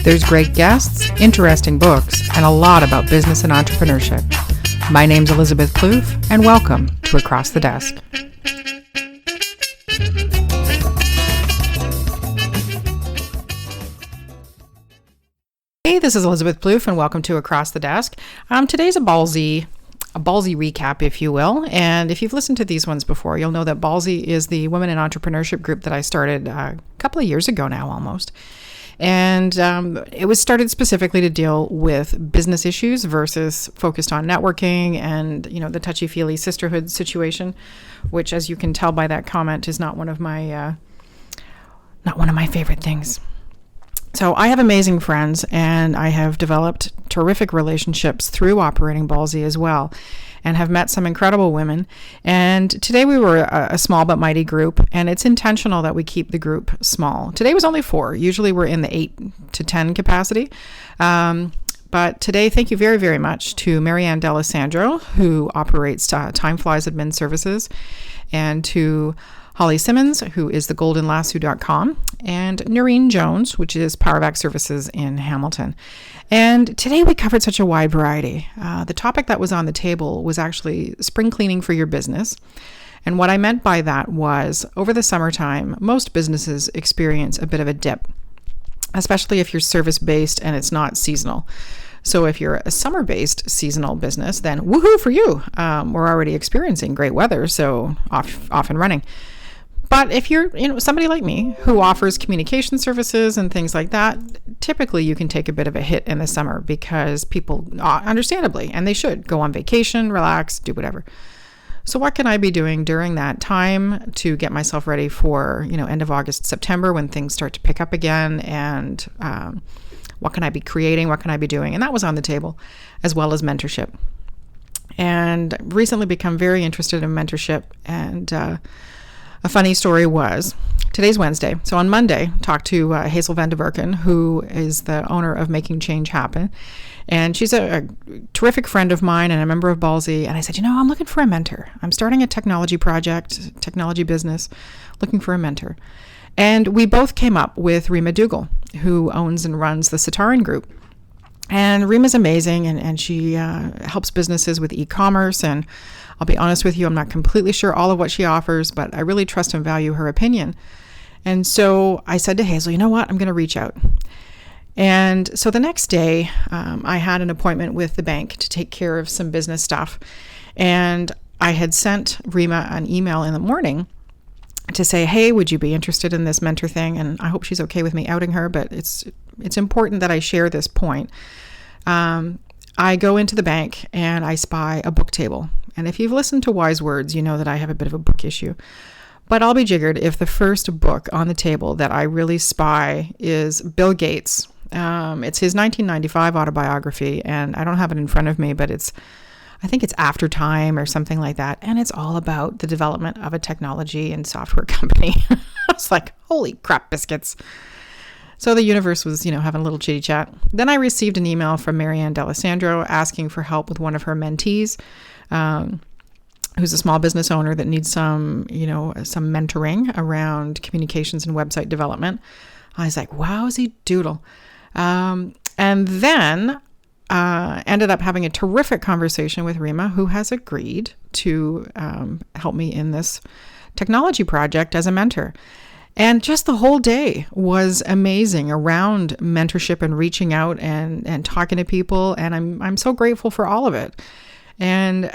There's great guests, interesting books, and a lot about business and entrepreneurship. My name's Elizabeth Plouffe, and welcome to Across the Desk. Hey, this is Elizabeth Plouffe, and welcome to Across the Desk. Today's a ballsy recap, if you will. And if you've listened to these ones before, you'll know that Ballsy is the women in entrepreneurship group that I started a couple of years ago now, almost. And it was started specifically to deal with business issues versus focused on networking and, the touchy-feely sisterhood situation, which, as you can tell by that comment, is not one of my favorite things. So I have amazing friends, and I have developed terrific relationships through operating Ballsy as well, and have met some incredible women. And today we were a small but mighty group, and it's intentional that we keep the group small. Today was only 4. Usually we're in the 8 to 10 capacity. But today, thank you very, very much to Marianne D'Alessandro, who operates Time Flies Admin Services, and to Holly Simmons, who is the goldenlasso.com, and Noreen Jones, which is PowerVac Services in Hamilton. And today we covered such a wide variety. The topic that was on the table was actually spring cleaning for your business. And what I meant by that was, over the summertime, most businesses experience a bit of a dip, especially if you're service-based and it's not seasonal. So if you're a summer-based seasonal business, then woohoo for you. We're already experiencing great weather, so off and running. But if you're somebody like me who offers communication services and things like that, typically you can take a bit of a hit in the summer because people, understandably, and they should, go on vacation, relax, do whatever. So what can I be doing during that time to get myself ready for, end of August, September, when things start to pick up again? And what can I be creating? What can I be doing? And that was on the table, as well as mentorship. And recently become very interested in mentorship. And a funny story was, today's Wednesday. So on Monday, talked to Hazel Van de Verken, who is the owner of Making Change Happen. And she's a terrific friend of mine and a member of Ballsy. And I said, I'm looking for a mentor. I'm starting a technology project, technology business, looking for a mentor. And we both came up with Rima Dougal, who owns and runs the Sitaran Group. And Rima's amazing, and she helps businesses with e-commerce. And I'll be honest with you, I'm not completely sure all of what she offers, but I really trust and value her opinion. And so I said to Hazel, you know what, I'm going to reach out. And so the next day, I had an appointment with the bank to take care of some business stuff. And I had sent Rima an email in the morning to say, hey, would you be interested in this mentor thing? And I hope she's okay with me outing her, but it's important that I share this point. I go into the bank and I spy a book table. And if you've listened to Wise Words, you know that I have a bit of a book issue. But I'll be jiggered if the first book on the table that I really spy is Bill Gates. It's his 1995 autobiography, and I don't have it in front of me, but I think it's After Time or something like that. And it's all about the development of a technology and software company. I was like, holy crap biscuits. So the universe was, having a little chitty chat. Then I received an email from Marianne D'Alessandro asking for help with one of her mentees, who's a small business owner that needs some mentoring around communications and website development. I was like, wowsy doodle. And then ended up having a terrific conversation with Rima, who has agreed to help me in this technology project as a mentor. And just the whole day was amazing around mentorship and reaching out and talking to people. And I'm so grateful for all of it. And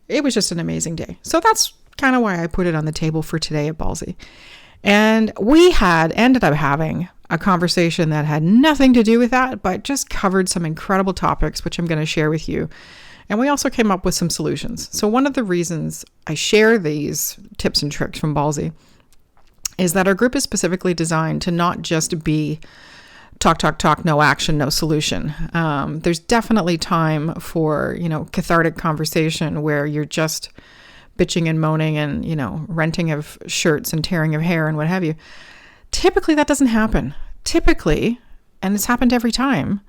it was just an amazing day. So that's kind of why I put it on the table for today at Ballsy. And we ended up having a conversation that had nothing to do with that, but just covered some incredible topics, which I'm going to share with you. And we also came up with some solutions. So one of the reasons I share these tips and tricks from Ballsy is that our group is specifically designed to not just be talk, no action, no solution. There's definitely time for, cathartic conversation where you're just bitching and moaning and, renting of shirts and tearing of hair and what have you. Typically, that doesn't happen. Typically, and it's happened every time,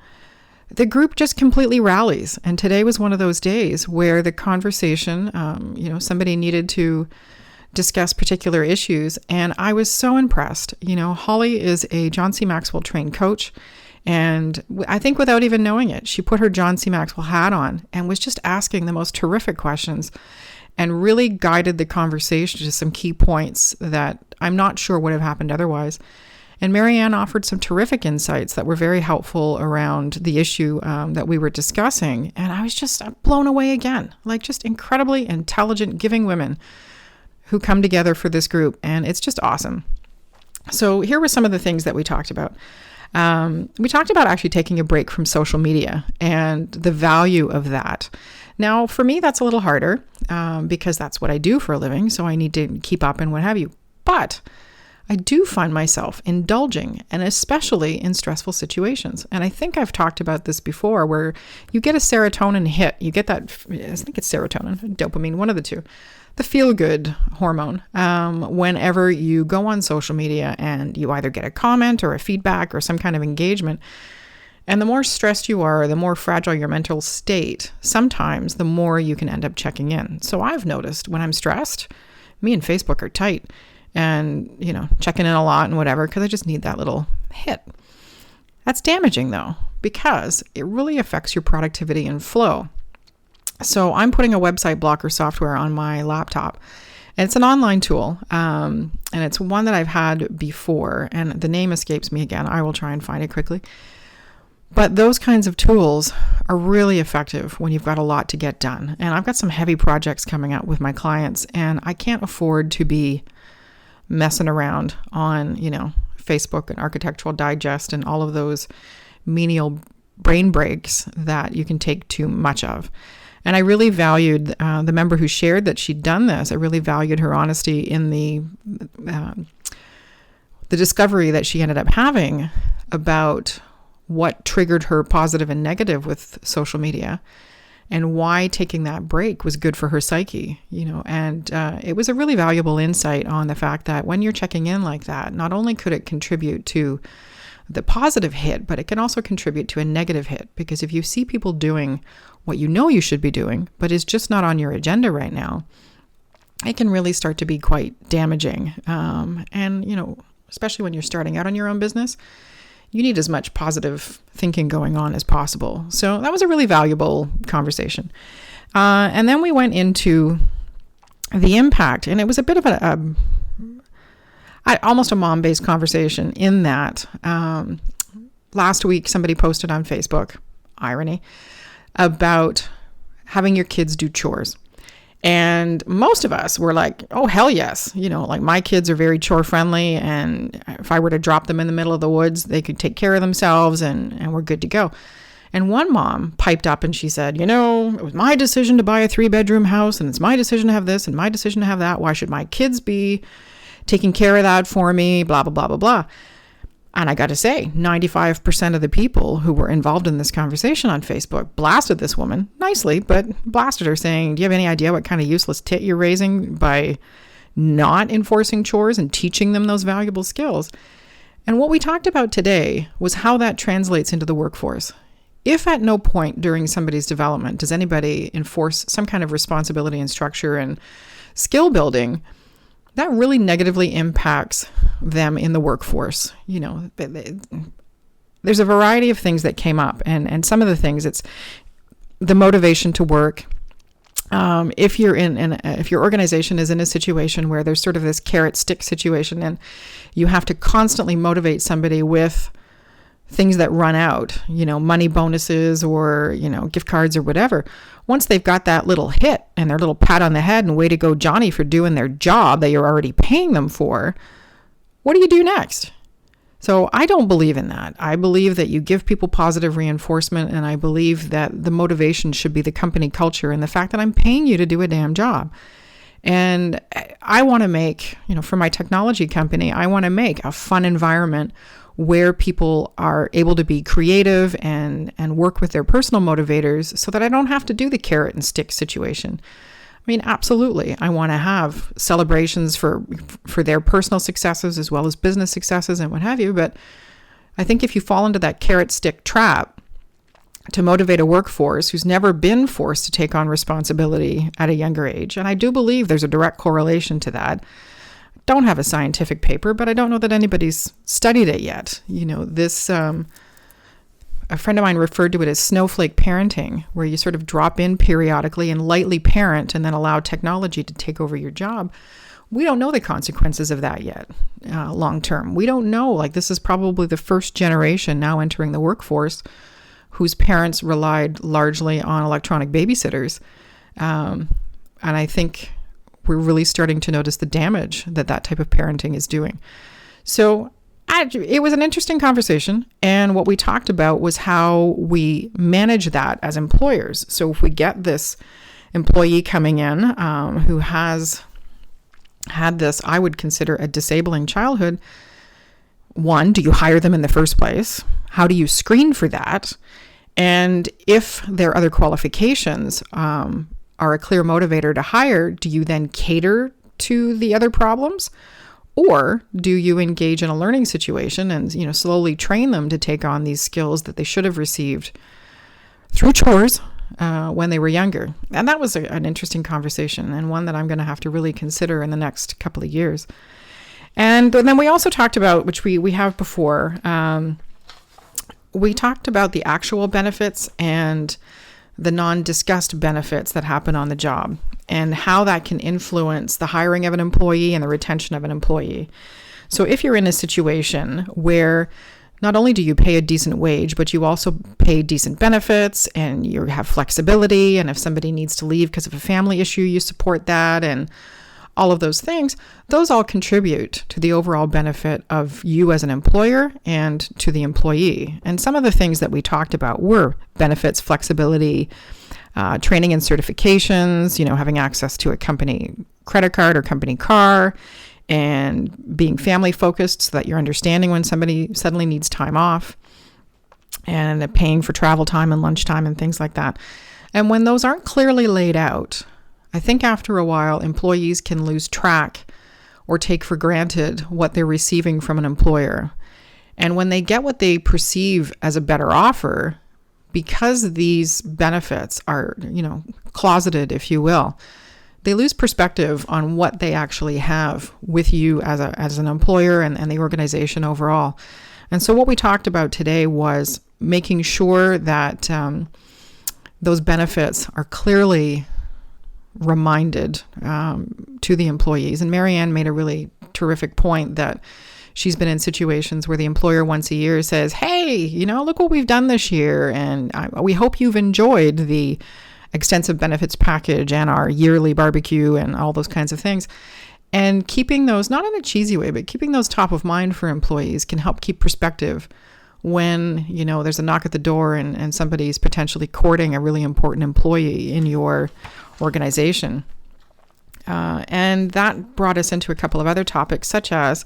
the group just completely rallies. And today was one of those days where the conversation, somebody needed to discuss particular issues. And I was so impressed. Holly is a John C. Maxwell trained coach And I think without even knowing it, she put her John C. Maxwell hat on and was just asking the most terrific questions and really guided the conversation to some key points that I'm not sure would have happened otherwise. And Marianne offered some terrific insights that were very helpful around the issue that we were discussing. And I was just blown away again, like just incredibly intelligent, giving women who come together for this group. And it's just awesome. So here were some of the things that we talked about. We talked about actually taking a break from social media and the value of that. Now, for me, that's a little harder because that's what I do for a living. So I need to keep up and what have you. But I do find myself indulging, and especially in stressful situations. And I think I've talked about this before, where you get a serotonin hit. You get that, I think it's serotonin, dopamine, one of the two, the feel-good hormone, whenever you go on social media and you either get a comment or a feedback or some kind of engagement. And the more stressed you are, the more fragile your mental state, sometimes the more you can end up checking in. So I've noticed when I'm stressed, me and Facebook are tight. And, checking in a lot and whatever, because I just need that little hit. That's damaging though, because it really affects your productivity and flow. So I'm putting a website blocker software on my laptop, and it's an online tool. And it's one that I've had before, and the name escapes me again. I will try and find it quickly. But those kinds of tools are really effective when you've got a lot to get done. And I've got some heavy projects coming up with my clients, and I can't afford to be messing around on, Facebook and Architectural Digest and all of those menial brain breaks that you can take too much of. And I really valued the member who shared that she'd done this. I really valued her honesty in the discovery that she ended up having about what triggered her positive and negative with social media, and why taking that break was good for her psyche, and it was a really valuable insight on the fact that when you're checking in like that, not only could it contribute to the positive hit, but it can also contribute to a negative hit, because if you see people doing what you should be doing, but is just not on your agenda right now, it can really start to be quite damaging. And, especially when you're starting out on your own business, you need as much positive thinking going on as possible. So that was a really valuable conversation. And then we went into the impact, and it was a bit of almost a mom-based conversation in that last week somebody posted on Facebook, irony, about having your kids do chores. And most of us were like, oh, hell yes. Like my kids are very chore friendly. And if I were to drop them in the middle of the woods, they could take care of themselves and we're good to go. And one mom piped up and she said, it was my decision to buy a 3-bedroom house, and it's my decision to have this and my decision to have that. Why should my kids be taking care of that for me? Blah, blah, blah, blah, blah. And I got to say, 95% of the people who were involved in this conversation on Facebook blasted this woman nicely, but blasted her saying, do you have any idea what kind of useless tit you're raising by not enforcing chores and teaching them those valuable skills? And what we talked about today was how that translates into the workforce. If at no point during somebody's development does anybody enforce some kind of responsibility and structure and skill building, that really negatively impacts them in the workforce. There's a variety of things that came up, and some of the things, it's the motivation to work. If your organization is in a situation where there's sort of this carrot stick situation, and you have to constantly motivate somebody with things that run out, money bonuses or, gift cards or whatever. Once they've got that little hit and their little pat on the head and way to go, Johnny, for doing their job that you're already paying them for, what do you do next? So I don't believe in that. I believe that you give people positive reinforcement, and I believe that the motivation should be the company culture and the fact that I'm paying you to do a damn job. And I want to make, for my technology company, I want to make a fun environment where people are able to be creative and work with their personal motivators so that I don't have to do the carrot and stick situation. I mean, absolutely. I want to have celebrations for their personal successes as well as business successes and what have you. But I think if you fall into that carrot stick trap to motivate a workforce who's never been forced to take on responsibility at a younger age, and I do believe there's a direct correlation to that. Don't have a scientific paper, but I don't know that anybody's studied it yet. This a friend of mine referred to it as snowflake parenting, where you sort of drop in periodically and lightly parent and then allow technology to take over your job. We don't know the consequences of that yet, long term. We don't know, like this is probably the first generation now entering the workforce whose parents relied largely on electronic babysitters. And I think we're really starting to notice the damage that that type of parenting is doing. So it was an interesting conversation. And what we talked about was how we manage that as employers. So if we get this employee coming in who has had this, I would consider a disabling childhood. One, do you hire them in the first place? How do you screen for that? And if their other qualifications are a clear motivator to hire, do you then cater to the other problems? Or do you engage in a learning situation and, slowly train them to take on these skills that they should have received through chores when they were younger? And that was an interesting conversation, and one that I'm going to have to really consider in the next couple of years. And then we also talked about, which we have before, we talked about the actual benefits and the non-discussed benefits that happen on the job and how that can influence the hiring of an employee and the retention of an employee. So if you're in a situation where not only do you pay a decent wage, but you also pay decent benefits and you have flexibility, and if somebody needs to leave because of a family issue, you support that, and all of those things, those all contribute to the overall benefit of you as an employer and to the employee. And some of the things that we talked about were benefits, flexibility, training and certifications, having access to a company credit card or company car, and being family focused so that you're understanding when somebody suddenly needs time off, and paying for travel time and lunchtime and things like that. And when those aren't clearly laid out, I think after a while, employees can lose track or take for granted what they're receiving from an employer. And when they get what they perceive as a better offer, because these benefits are, closeted, if you will, they lose perspective on what they actually have with you as an employer and the organization overall. And so what we talked about today was making sure that those benefits are clearly reminded to the employees. And Marianne made a really terrific point that she's been in situations where the employer once a year says, hey, look what we've done this year. And we hope you've enjoyed the extensive benefits package and our yearly barbecue and all those kinds of things. And keeping those, not in a cheesy way, but keeping those top of mind for employees can help keep perspective when, there's a knock at the door and somebody's potentially courting a really important employee in your organization. And that brought us into a couple of other topics, such as,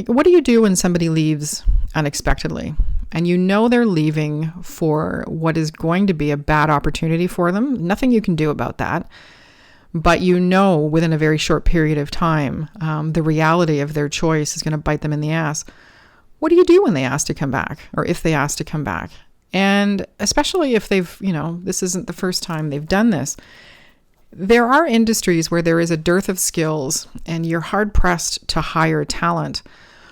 what do you do when somebody leaves unexpectedly? And they're leaving for what is going to be a bad opportunity for them. Nothing you can do about that. But within a very short period of time, the reality of their choice is going to bite them in the ass. What do you do when they ask to come back, or if they ask to come back? And especially if they've, this isn't the first time they've done this. There are industries where there is a dearth of skills and you're hard pressed to hire talent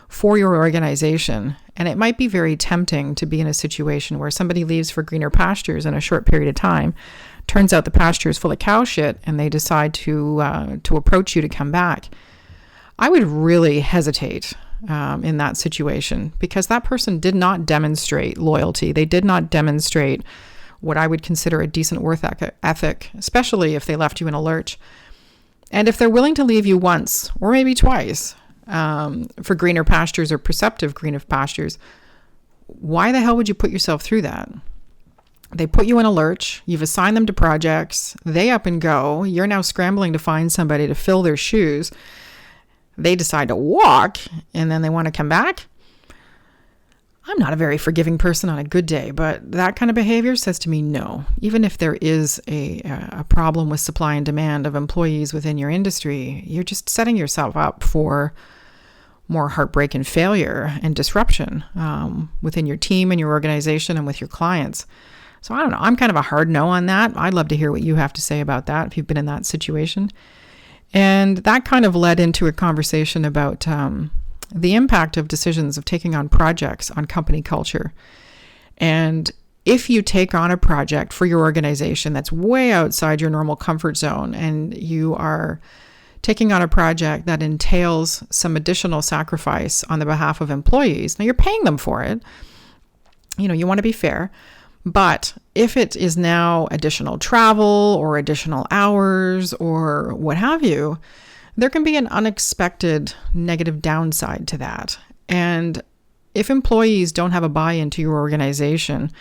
for your organization. And it might be very tempting to be in a situation where somebody leaves for greener pastures in a short period of time. Turns out the pasture is full of cow shit and they decide to approach you to come back. I would really hesitate in that situation, because that person did not demonstrate loyalty. They did not demonstrate what I would consider a decent work ethic, especially if they left you in a lurch. And if they're willing to leave you once or maybe twice for greener pastures or perceptive greener pastures, why the hell would you put yourself through that? They put you in a lurch. You've assigned them to projects. They up and go. You're now scrambling to find somebody to fill their shoes. They decide to walk and then they want to come back. I'm not a very forgiving person on a good day, but that kind of behavior says to me no. Even if there is a problem with supply and demand of employees within your industry, you're just setting yourself up for more heartbreak and failure and disruption within your team and your organization and with your clients. So I don't know. I'm kind of a hard no on that. I'd love to hear what you have to say about that if you've been in that situation. And that kind of led into a conversation about the impact of decisions of taking on projects on company culture. And if you take on a project for your organization that's way outside your normal comfort zone, and you are taking on a project that entails some additional sacrifice on the behalf of employees, now you're paying them for it. You want to be fair. But if it is now additional travel or additional hours or what have you, there can be an unexpected negative downside to that. And if employees don't have a buy-in to your organization,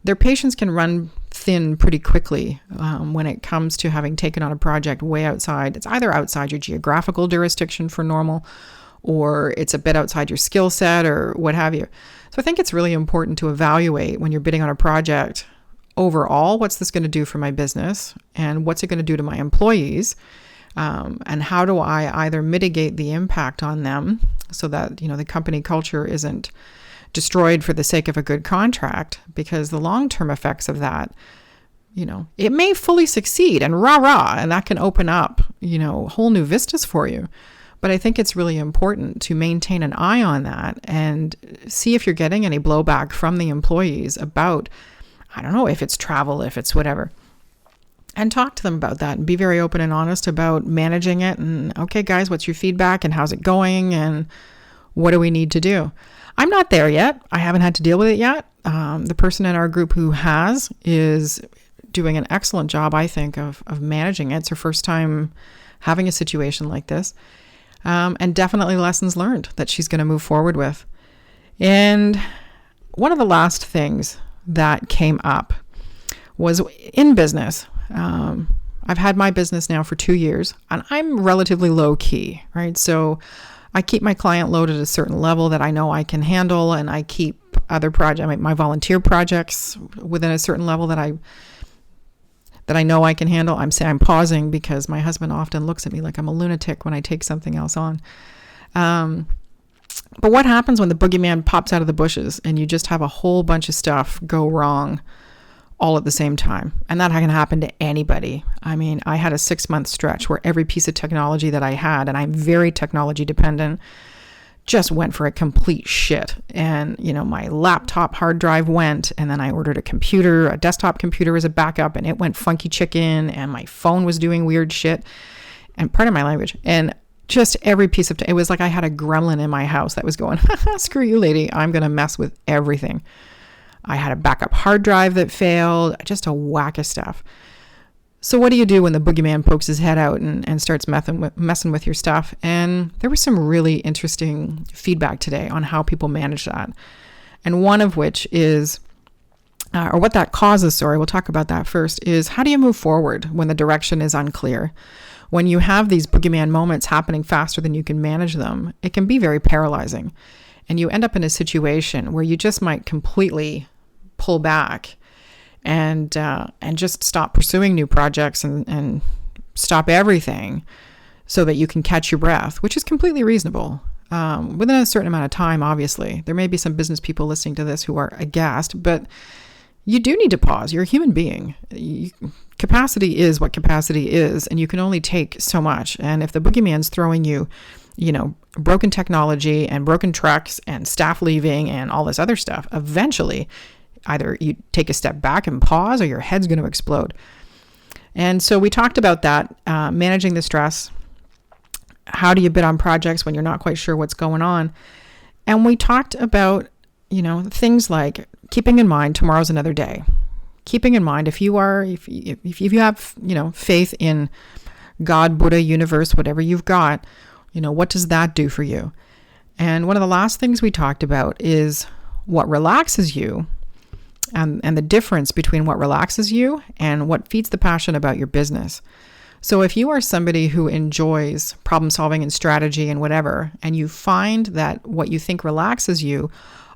their patience can run thin pretty quickly when it comes to having taken on a project way outside. It's either outside your geographical jurisdiction for normal, or it's a bit outside your skill set or what have you. So I think it's really important to evaluate when you're bidding on a project overall, what's this going to do for my business, and what's it going to do to my employees, and how do I either mitigate the impact on them so that, the company culture isn't destroyed for the sake of a good contract, because the long-term effects of that, it may fully succeed and rah-rah, and that can open up, whole new vistas for you. But I think it's really important to maintain an eye on that and see if you're getting any blowback from the employees about, I don't know, if it's travel, if it's whatever. And talk to them about that and be very open and honest about managing it. And, okay, guys, what's your feedback and how's it going and what do we need to do? I'm not there yet. I haven't had to deal with it yet. The person in our group who has is doing an excellent job, I think, of managing it. It's her first time having a situation like this. And definitely lessons learned that she's going to move forward with. And one of the last things that came up was in business. I've had my business now for 2 years, and I'm relatively low key, right? So I keep my client load at a certain level that I know I can handle, and I keep other my volunteer projects within a certain level that I know I can handle. I'm pausing because my husband often looks at me like I'm a lunatic when I take something else on. But what happens when the boogeyman pops out of the bushes and you just have a whole bunch of stuff go wrong all at the same time? And that can happen to anybody. I mean, I had a 6-month stretch where every piece of technology that I had, and I'm very technology dependent, just went for a complete shit. And, my laptop hard drive went, and then I ordered a desktop computer as a backup, and it went funky chicken, and my phone was doing weird shit, and pardon my language. And just every piece of it was like I had a gremlin in my house that was going, screw you, lady, I'm going to mess with everything. I had a backup hard drive that failed, just a whack of stuff. So what do you do when the boogeyman pokes his head out and starts messing with your stuff? And there was some really interesting feedback today on how people manage that. And one of which is, or what that causes, we'll talk about that first, is how do you move forward when the direction is unclear? When you have these boogeyman moments happening faster than you can manage them, it can be very paralyzing. And you end up in a situation where you just might completely pull back and just stop pursuing new projects and stop everything so that you can catch your breath, which is completely reasonable. Within a certain amount of time, obviously. There may be some business people listening to this who are aghast, but you do need to pause. You're a human being. Capacity is what capacity is, and you can only take so much. And if the boogeyman's throwing you, broken technology and broken trucks and staff leaving and all this other stuff, eventually either you take a step back and pause or your head's going to explode. And so we talked about that, managing the stress. How do you bid on projects when you're not quite sure what's going on? And we talked about, things like keeping in mind tomorrow's another day. Keeping in mind if you have, faith in God, Buddha, universe, whatever you've got, what does that do for you? And one of the last things we talked about is what relaxes you and the difference between what relaxes you and what feeds the passion about your business. So if you are somebody who enjoys problem solving and strategy and whatever, and you find that what you think relaxes you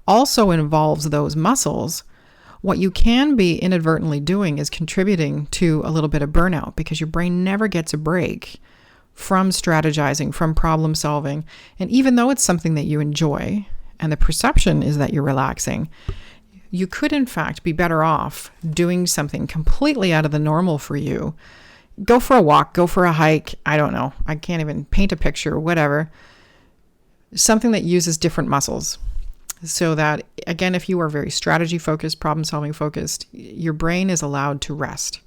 also involves those muscles, what you can be inadvertently doing is contributing to a little bit of burnout, because your brain never gets a break from strategizing, from problem solving. And even though it's something that you enjoy and the perception is that you're relaxing, you could in fact be better off doing something completely out of the normal for you. Go for a walk, go for a hike. I don't know. I can't even paint a picture, whatever. Something that uses different muscles. so that, again, if you are very strategy focused, problem solving focused, your brain is allowed to rest.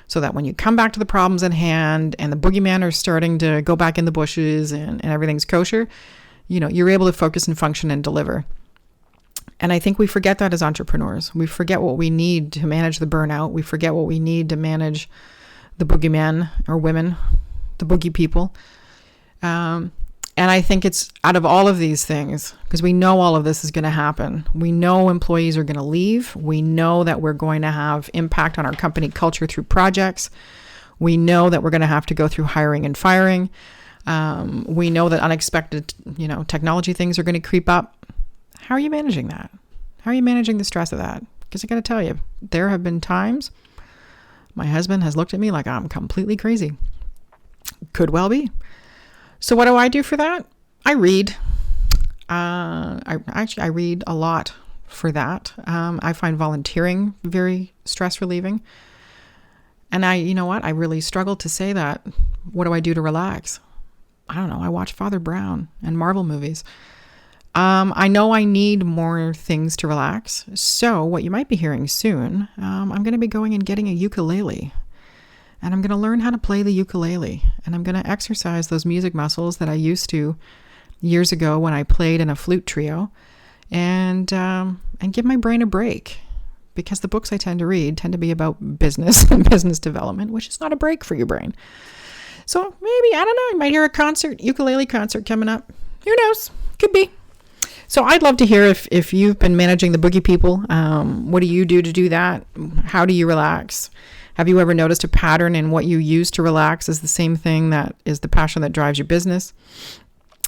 So that when you come back to the problems at hand and the boogeyman are starting to go back in the bushes and everything's kosher, you're able to focus and function and deliver. And I think we forget that as entrepreneurs. We forget what we need to manage the burnout. We forget what we need to manage the boogeyman or women, the boogie people. And I think it's out of all of these things, because we know all of this is going to happen. We know employees are going to leave. We know that we're going to have impact on our company culture through projects. We know that we're going to have to go through hiring and firing. We know that unexpected, technology things are going to creep up. How are you managing that? How are you managing the stress of that? Because I got to tell you, there have been times my husband has looked at me like I'm completely crazy. Could well be. So what do I do for that? I read. I read a lot for that. I find volunteering very stress relieving. And I really struggle to say that. What do I do to relax? I don't know. I watch Father Brown and Marvel movies. I know I need more things to relax. So what you might be hearing soon, I'm going to be going and getting a ukulele. And I'm going to learn how to play the ukulele. And I'm going to exercise those music muscles that I used to years ago when I played in a flute trio. And give my brain a break. Because the books I tend to read tend to be about business and business development, which is not a break for your brain. So maybe, I don't know, you might hear a ukulele concert coming up. Who knows? Could be. So I'd love to hear if you've been managing the boogie people. What do you do to do that? How do you relax? Have you ever noticed a pattern in what you use to relax is the same thing that is the passion that drives your business?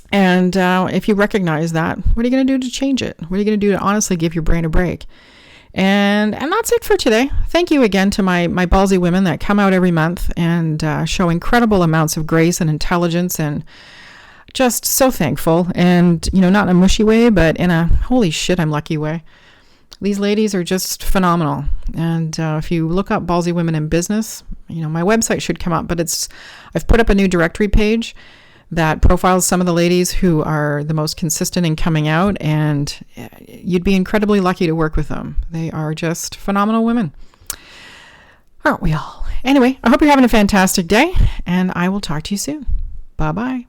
And if you recognize that, what are you going to do to change it? What are you going to do to honestly give your brain a break? And that's it for today. Thank you again to my Ballsy women that come out every month and show incredible amounts of grace and intelligence, and just so thankful. And, not in a mushy way, but in a holy shit, I'm lucky way. These ladies are just phenomenal. And if you look up Ballsy Women in Business, my website should come up, but I've put up a new directory page that profiles some of the ladies who are the most consistent in coming out, and you'd be incredibly lucky to work with them. They are just phenomenal women. Aren't we all? Anyway, I hope you're having a fantastic day, and I will talk to you soon. Bye-bye.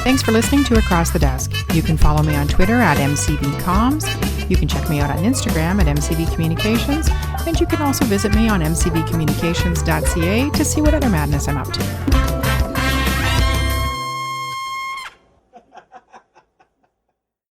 Thanks for listening to Across the Desk. You can follow me on Twitter at MCBComms. You can check me out on Instagram at MCB Communications. And you can also visit me on mcbcommunications.ca to see what other madness I'm up to.